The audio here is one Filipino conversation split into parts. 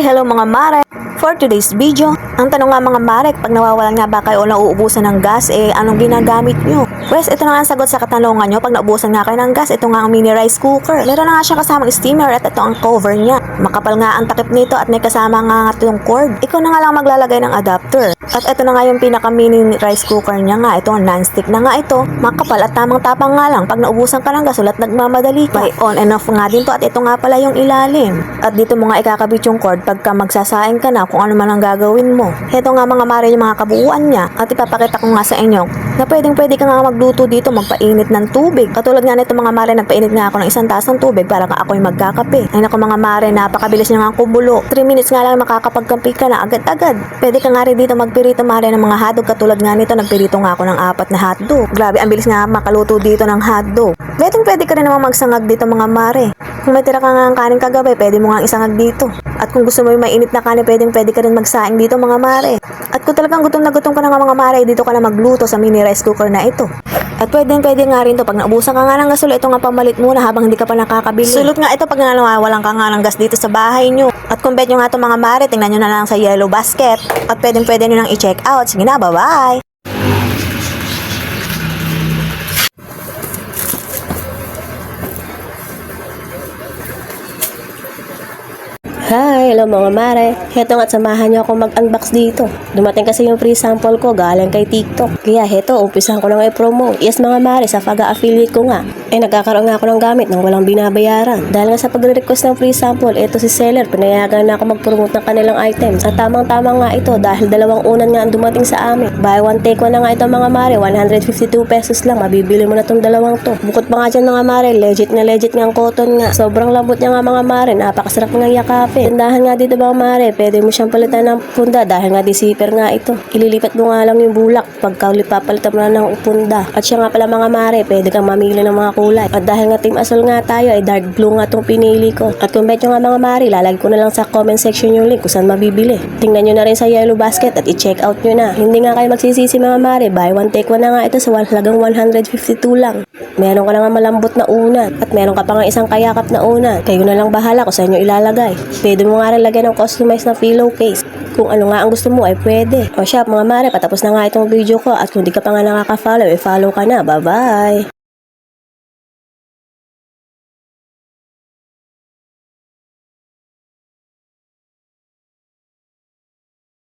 Hello mga mare! For today's video, ang tanong nga mga mare, pag nawawalan nga ba kayo o nauubusan ng gas, anong ginagamit nyo? Pues, ito na nga ang sagot sa katanungan nyo. Pag naubusan nga kayo ng gas, ito nga ang mini rice cooker. Meron na nga siya kasamang steamer at ito ang cover niya. Makapal nga ang takip nito at may kasama nga itong cord. Ikaw na nga lang maglalagay ng adapter. At ito na nga yung pinaka mini rice cooker niya nga. Ito, non-stick na nga ito. Makapal at tamang-tapang nga lang. Pag naubusan ka ng gas, ulat nagmamadali ka. May on and off nga din to at ito nga pala yung ilalim. At dito mo nga ikakabit yung cord pagka magsasaing ka na kung ano man ang gagawin mo. Heto nga mga mare yung mga kabuuan niya at ipapakita ko nga sa inyo na pwede ka nga magluto dito, magpainit ng tubig. Katulad nga nito mga mare, nagpainit nga ako ng isang taas ng tubig para nga ako'y magkakape. Ay naku mga mare, napakabilis niya nga kumulo. 3 minutes nga lang makakapagkampi ka na agad-agad. Pwede ka nga rin dito magpirito mare ng mga hotdog. Katulad nga nito, nagpirito nga ako ng 4 na hotdog. Grabe, ang bilis nga makaluto dito ng hotdog. Pwede ka rin naman magsangag dito mga mare. Kung may tira ka nga ang kanin kagabi, pwede mo nga isangag dito. At kung gusto mo yung mainit na kanin, pwede ka rin magsaing dito mga mare. At kung talagang gutom na gutom ka na nga mga mare, dito ka na magluto sa mini rice cooker na ito. At pwede nga rin to pag naubusan ka nga ng gasol, ito nga pamalit muna habang hindi ka pa nakakabili. Sulot nga ito pag nga nawawalan ka nga ng gas dito sa bahay nyo. At kung bet nyo nga ito mga mare, tingnan nyo na lang sa yellow basket. At pwede nyo nang i-check out. Sige na, bye-bye! Hi! Hello mga mare! Heto nga't samahan niyo ako mag-unbox dito. Dumating kasi yung free sample ko galing kay TikTok. Kaya heto, umpisahan ko na i-promo. Yes mga mare, sa Faga affiliate ko nga. Nagkakaroon nga ako ng gamit nang walang binabayaran. Dahil nga sa pagre-request ng free sample, eto si seller, pinayagan na ako mag-promote ng kanilang items. At tamang-tama nga ito dahil dalawang unan nga ang dumating sa amin. Buy one take one na nga ito mga mare, 152 pesos lang. Mabibili mo na tong dalawang to. Bukod pa nga dyan mga mare, legit nga ang cotton nga. Sobrang lambot niya nga mga mare, napakasarap nga yakapin. Tindahan nga dito mga mare, pwede mo siyang palitan ng punda dahil nga di-zipper nga ito. Ililipat mo nga lang yung bulak pagka ulit papalitan mo na ng punda. At siya nga pala mga mare, pwede kang mamili ng mga kulay. At dahil nga team asol nga tayo, ay dark blue nga itong pinili ko. At kung bet nyo nga mga mare, lalagay ko na lang sa comment section yung link kung saan mabibili. Tingnan nyo na rin sa yellow basket at i-check out nyo na. Hindi nga kayo magsisisi mga mare, buy one take one na nga ito sa halagang 152 lang. Meron ka na nga malambot na unan at meron ka pa nga isang kayakap na unan. Kayo na lang bahala kung saan nyo ilalagay. Pwede mo nga rin lagyan ng customized na pillowcase. Kung ano nga ang gusto mo ay pwede. O siya mga mare, patapos na nga itong video ko at kung di ka pa nga nakaka-follow, follow ka na. Bye-bye!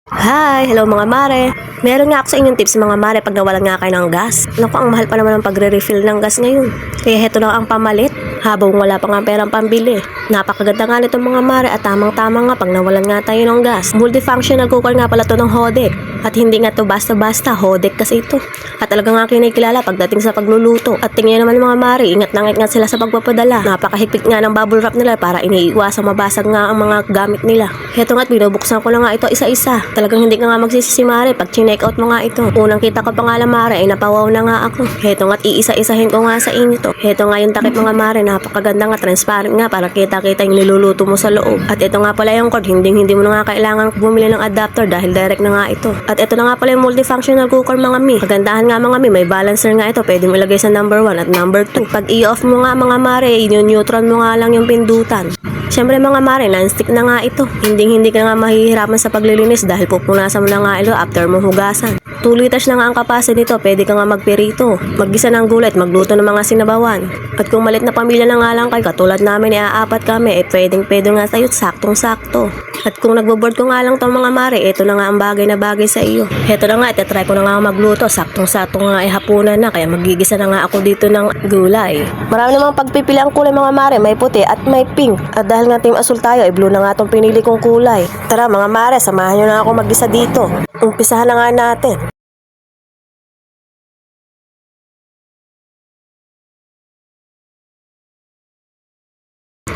Hi! Hello mga mare! Meron nga ako sa inyong tips mga mare pag nawalan nga kayo ng gas. Naku, ang mahal pa naman ang pagre-refill ng gas ngayon. Kaya heto lang ang pamalit habang wala pa nga perang pambili. Napakaganda nga nito mga mare at tamang-tama nga pag nawalan nga tayo ng gas. Multifunctional cooker nga pala to ng Hodek. At hindi nga to basta-basta, Hodek kasi ito. At talaga nga kinikilala pagdating sa pagluluto. At tingnan naman mga mare, ingat na ingat sila sa pagpapadala. Napakahigpit nga ng bubble wrap nila para iniiwasang mabasag nga ang mga gamit nila. Heto nga't binubuksan ko na nga ito isa-isa. Talagang hindi ka nga magsisisi mare pag chinek out mo nga ito. Unang kita ko pa nga lang mare ay napawaw na nga ako. Heto nga't iisa-isahin ko nga sa inyo to. Heto nga yung takip mga mare, napakaganda nga, transparent nga para kita-kita yung niluluto mo sa loob. At ito nga pala yung cord, hindi mo na nga kailangan bumili ng adapter dahil direct na nga ito. At ito na nga pala yung multifunctional cooker mga mi. Kagandahan nga mga mi, may balancer nga ito. Pwede mo ilagay sa number 1 at number 2. Pag i-off mo nga mga mare, i-neutral mo nga lang yung pindutan. Siyempre mga mare, non-stick na nga ito. Hindi ka nga mahihirapan sa paglilinis dahil pupunasan mo na nga ito after mo hugasan. 2 liters na nga ang capacity nito, pwede ka nga magpirito, maggisa ng gulay at magluto ng mga sinabawan. At kung malit na pamilya na nga lang kayo, katulad namin apat kami, pwede nga sa'yo saktong-sakto. At kung nagbo-board ko nga lang itong mga mare, ito na nga ang bagay na bagay sa iyo. Ito na nga, itatry ko na nga magluto, saktong-sakto nga hapunan na, kaya magigisa na nga ako dito ng gulay. Marami namang pagpipili ang kulay mga mare, may puti at may pink. At dahil nga team asul tayo, ay blue na nga itong pinili kong kulay. Tara mga mare, samahan nyo na ako maggisa dito. Umpisahan na nga natin.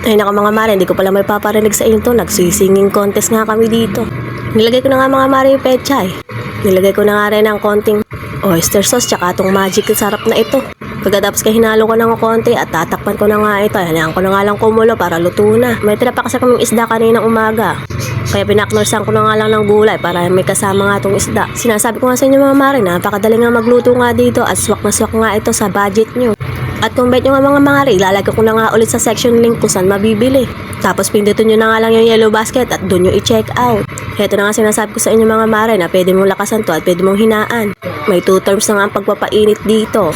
Ay naka mga mare, hindi ko pala may paparinig sa inyo to. Nagsisinging contest nga kami dito. Nilagay ko na nga mga mare yung pechay. Nilagay ko na nga rin ang konting oyster sauce tsaka itong magic sarap na ito. Pagkatapos hinalo ko ng konti at tatakpan ko na nga ito. Hayaan ko na nga lang kumulo para luto na. May tira pa kasi kaming isda kaninang umaga. Kaya pinaknorsan ko na nga lang ng gulay para may kasama nga itong isda. Sinasabi ko nga sa inyo mga mare, napakadali nga magluto nga dito at swak na swak nga ito sa budget nyo. At kung bet nyo nga mga mare, ilalagay ko na nga ulit sa section link kung saan mabibili. Tapos pindutin nyo na nga lang yung yellow basket at doon nyo i-check out. Heto na nga sinasabi ko sa inyo mga mare na pwede mong lakasan to at pwede mong hinaan. May 2 terms na nga ang pagpapainit dito.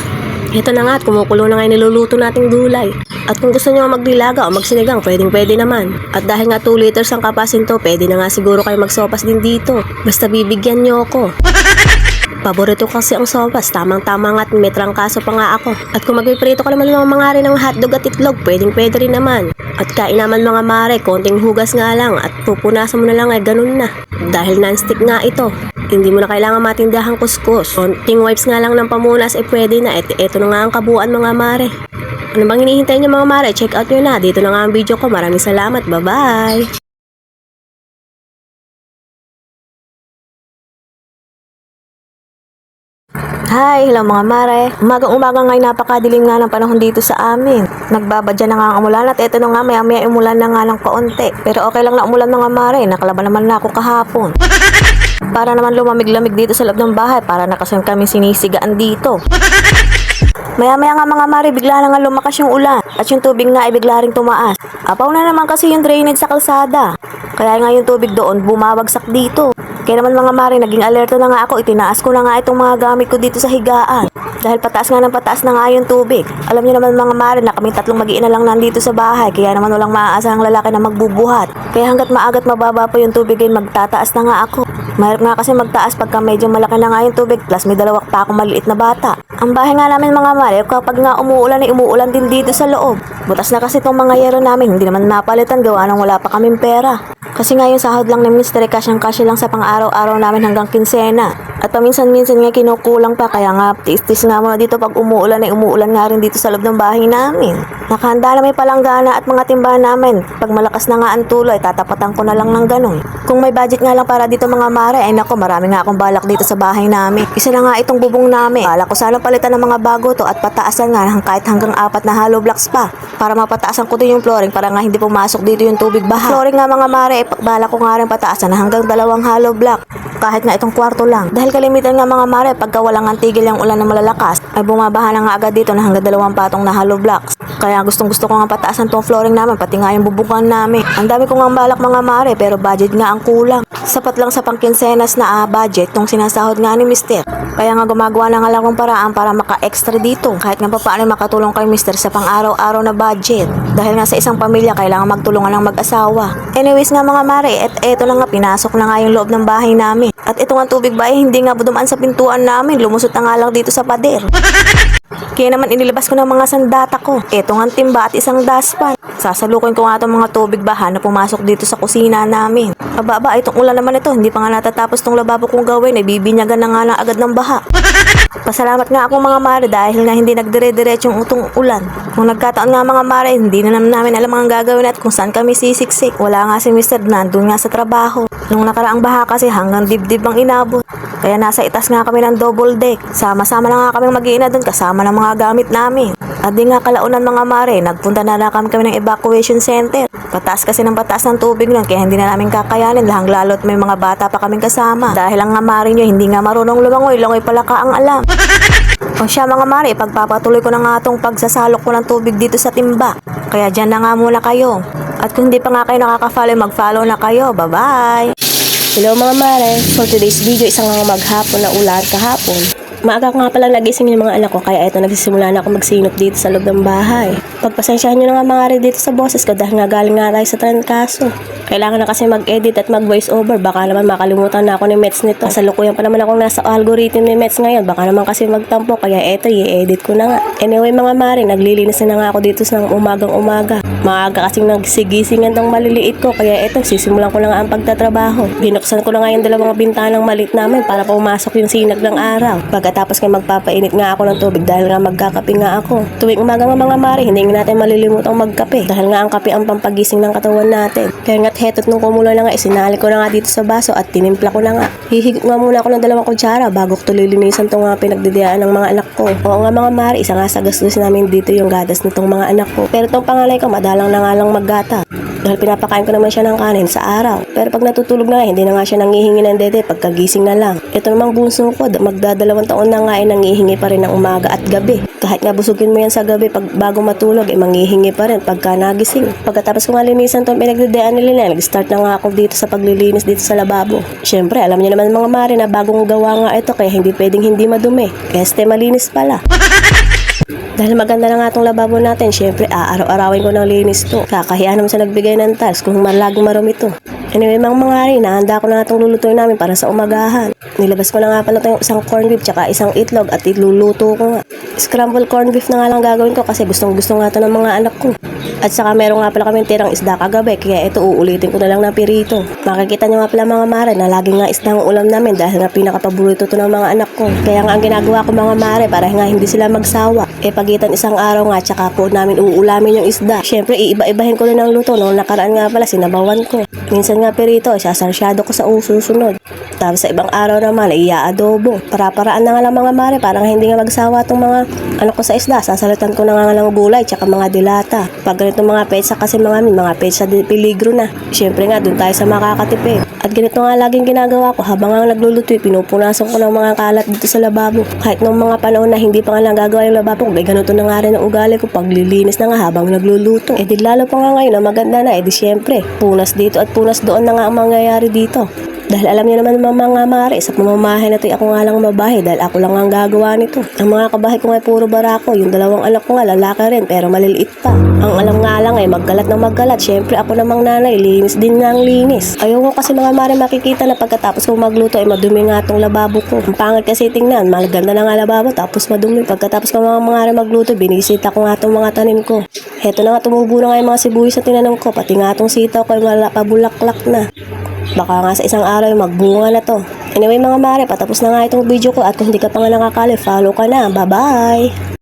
Heto na nga at kumukulo na nga yung niluluto nating gulay. At kung gusto nyo magdilaga o magsinigang, pwede naman. At dahil nga 2 liters ang kapasin to, pwede na nga siguro kayo magsopas din dito. Basta bibigyan nyo ako. Paborito kasi ang sopas, tamang-tama nga at may trangkaso pa nga ako. At kung magpiprito ka naman ng mga rin ng hotdog at itlog, pwede rin naman. At kain naman mga mare, konting hugas nga lang at pupunasan mo na lang ay ganun na. Dahil non-stick nga ito, hindi mo na kailangan matindahang kuskus. Konting wipes nga lang ng pamunas ay pwede na. Ito na nga ang kabuuan mga mare. Ano bang hinihintay nyo mga mare? Check out nyo na. Dito na nga ang video ko. Maraming salamat. Bye-bye! Hi, hello mga mare. Umagang-umaga nga'y napakadilim nga ng panahon dito sa amin. Nagbabadya na nga ang umulan at eto na nga maya-maya umulan na nga ng kaunti. Pero okay lang na umulan mga mare, nakalaban naman na ako kahapon. Para naman lumamig-lamig dito sa loob ng bahay para na kasi kami sinisigaan dito. Maya-maya nga mga mare, bigla na nga lumakas yung ulan at yung tubig nga ay bigla ring tumaas. Apaw na naman kasi yung drainage sa kalsada. Kaya nga yung tubig doon bumabagsak dito. Kaya naman mga mare, naging alerto na nga ako. Itinaas ko na nga itong mga gamit ko dito sa higaan. Dahil pataas nga ng pataas na nga yung tubig. Alam niyo naman mga mare na kami tatlong mag-iina lang nandito sa bahay. Kaya naman walang maaasahang lalaki na magbubuhat. Kaya hanggat maagat mababa po yung tubig ay magtataas na nga ako. Mahirap nga kasi magtaas pagka medyo malaki na nga yung tubig plus may dalawak pa akong maliit na bata. Ang bahay nga namin mga mare, kapag nga umuulan ay umuulan din dito sa loob. Butas na kasi itong mga yero namin, hindi naman napalitan gawa nang wala pa kaming pera. Kasi nga yung sahod lang ni Mr. Cash lang sa pang-araw-araw namin hanggang kinsena. At paminsan-minsan nga kinukulang pa kaya nga tis-tis nga muna dito pag umuulan ay umuulan nga rin dito sa loob ng bahay namin. Nakahanda na may palanggana at mga timbahan namin. Pag malakas na nga ang tuloy, tatapatan ko na lang ng ganun. Kung may budget nga lang para dito mga mare, ay nako marami nga akong balak dito sa bahay namin. Isa na nga itong bubong namin. Balak ko sana palitan ng mga bago to at pataasan nga kahit hanggang 4 na hollow blocks pa. Para mapataasan ko din yung flooring para nga hindi pumasok dito yung tubig baha. Flooring nga mga mare, balak ko nga rin pataasan na hanggang 2 hollow block. Kahit nga itong kwarto lang. Dahil kalimitan nga mga mare, pagka walang tigil yung ulan na malalakas, ay bumabaha na nga agad dito na hanggang 2 patong na hollow blocks. Kaya gustong gusto ko nga pataasan tong flooring namin, pati nga yung bubukan namin. Ang dami ko nga balak mga mare, pero budget nga ang kulang. Sapat lang sa pangkinsenas na budget tong sinasahod nga ni Mr. Kaya nga gumagawa na nga lang ng paraan para maka-extra dito. Kahit nga paano makatulong kay Mr. sa pang-araw-araw na budget. Dahil nga sa isang pamilya, kailangan magtulungan ng mag-asawa. Anyways nga mga mare, eto na nga, pinasok na nga yung loob ng bahay namin. At ito nga tubig ba hindi nga dumaan sa pintuan namin, lumusot na nga lang dito sa pader. Kaya naman inilabas ko ng mga sandata ko. Ito nga timba at isang dustpan. Sasalukin ko nga itong mga tubig baha na pumasok dito sa kusina namin. Aba, itong ulan naman ito. Hindi pa nga natatapos tong lababo kong gawin. Bibinyagan na nga lang agad ng baha. Pasalamat nga ako mga mare dahil nga hindi nagdire-diretso yung utong ulan. Kung nagkataon nga mga mare, hindi na namin alam ang gagawin at kung saan kami sisiksik. Wala nga si Mr. Nandun nga sa trabaho. Nung nakaraang baha kasi hanggang dibdib ang inabot. Kaya nasa itas nga kami ng double deck. Sama-sama na nga kami mag-iina doon kasama ng mga gamit namin. At di nga kalaunan mga mare, nagpunta na kami ng evacuation center. Pataas kasi ng pataas ng tubig nun kaya hindi na namin kakayanin. Lahang lalo't may mga bata pa kaming kasama. Dahil ang nga mare nyo hindi nga marunong lumangoy, langoy pala ka ang alam. O siya mga mare, ipagpapatuloy ko na nga itong pagsasalok ko ng tubig dito sa timba. Kaya dyan na nga muna kayo. At kung hindi pa nga kayo nakaka-follow, mag-follow na kayo. Bye-bye! Hello mga mare, for today's video isang nga maghapon na ulan kahapon. Maaga nga pala nagising yung mga anak ko kaya ito nagsisimula na ako magsinop dito sa loob ng bahay. Pagpasensyahan nyo na nga mga rin dito sa boses ko dahil nga galing nga tayo sa trangkaso. Kailangan na kasi mag-edit at mag-voice over, baka naman makalimutan na ako ni Mets nito. Kasalukuyan pa naman akong nasa algorithm ni Mets ngayon, baka naman kasi magtampo kaya eto i-edit ko na nga. Anyway mga mare, naglilinis na nga ako dito sa umagang umaga. Maaga kasing nagsigisingan ng maliliit ko kaya eto sisimulan ko na nga ang pagtatrabaho. Binuksan ko na nga yung 2 bintanang maliit namin para pumasok yung sinag ng araw. Pagkatapos nga magpapainit nga ako ng tubig dahil nga magkakape nga ako. Tuwing umaga mga mare, hindi natin malilimutang magkape dahil nga ang kape ang pampagising ng katawan natin. Kaya nga't heto't nung kumulo na nga, isinali ko na nga dito sa baso at tinimpla ko na nga. Hihigop nga muna ako ng 2 kutsara bago ko tulilinisan tong mga pinagdidiyaan ng mga anak ko. Oo nga mga mare, isa nga sa gastos namin dito yung gatas nitong mga anak ko. Pero tong pangalay ko, madalang na nga lang maggata. Dahil pinapakain ko naman siya ng kanin sa araw. Pero pag natutulog na nga, hindi na nga siya nangihingi ng dede pagkagising na lang. Ito namang bunso ko, magdadalawang taon na nga ay nangihingi pa rin ng umaga at gabi. Kahit nga busugin mo yan sa gabi pag bago matulog, manghihingi pa rin pagka nagising. Pagkatapos ko nga linisan itong pinagdidiaan nila, nag-start na nga ako dito sa paglilinis dito sa lababo. Siyempre, alam niyo naman mga mare na bagong gawa nga ito kaya hindi pwedeng hindi madumi. Kaya malinis pala. Dahil maganda na nga itong lababo natin, syempre araw-arawin ko ng linis to. Kakahiya naman sa nagbigay ng tiles kung laging marumi to. Anyway mga rin, nahanda ko na nga itong lulutuin namin para sa umagahan. Nilabas ko na nga pala itong isang corned beef tsaka isang itlog at iluluto ko nga. Scrambled corned beef na nga lang gagawin ko kasi gustong-gusto nga ito ng mga anak ko. At saka meron nga pala kami tirang isda kagabi kaya ito uulitin ko na lang ng pirito. Makikita nyo nga pala mga mare na laging nga isda ang ulam namin dahil nga pinakapaborito to ng mga anak ko. Kaya nga ang ginagawa ko mga mare para nga hindi sila magsawa. Pagitan isang araw nga tsaka po namin uulamin yung isda. Syempre iiba-ibahin ko rin ang luto. Noong nakaraan nga pala sinabawan ko. Minsan nga pirito, sasarsyado ko sa susunod. Tapos sa ibang araw naman ay iaadobo. Para-paraan na nga lang mga mare para nga hindi nga magsawa itong mga anak ko sa isda. Sasalitan ko na nga lang gulay tsaka mga dilata. Pag ganito mga petsa kasi mga petsa di peligro na. Syempre nga doon tayo sa makakatipid. At ganito nga laging ginagawa ko habang nga naglulutoy, pinupunasan ko ng mga kalat dito sa lababo. Kahit nung mga panahon na hindi pa nga lang gagawa yung lababo, ganito na nga rin ang ugali ko paglilinis na nga habang nagluluto. Di lalo pa nga ngayon na maganda na, di syempre, punas dito at punas doon na nga ang mangyayari dito. Dahil alam niyo naman mga mare, sa pamamahay na ito, ako nga lang mabahay dahil ako lang ang gagawa nito. Ang mga kabahay ko nga puro barako, yung 2 anak ko nga lalaki rin pero maliliit pa. Ang alam nga lang ay maggalat ng maggalat, syempre ako namang nanay, linis din nga ang linis. Ayoko kasi mga mare makikita na pagkatapos ko magluto ay madumi nga itong lababo ko. Ang pangit kasi tingnan, maganda na nga lababo tapos madumi. Pagkatapos ko mga mare magluto, binisita ko nga itong mga tanim ko. Heto na nga, tumubo na nga yung mga sibuyas na tinanong ko, pati nga itong sitaw ko ay malapabulaklak na. Baka nga sa isang araw ay magbunga na to. Anyway mga mare, patapos na nga itong video ko at kung hindi ka pa nga nakakali, follow ka na. Bye-bye!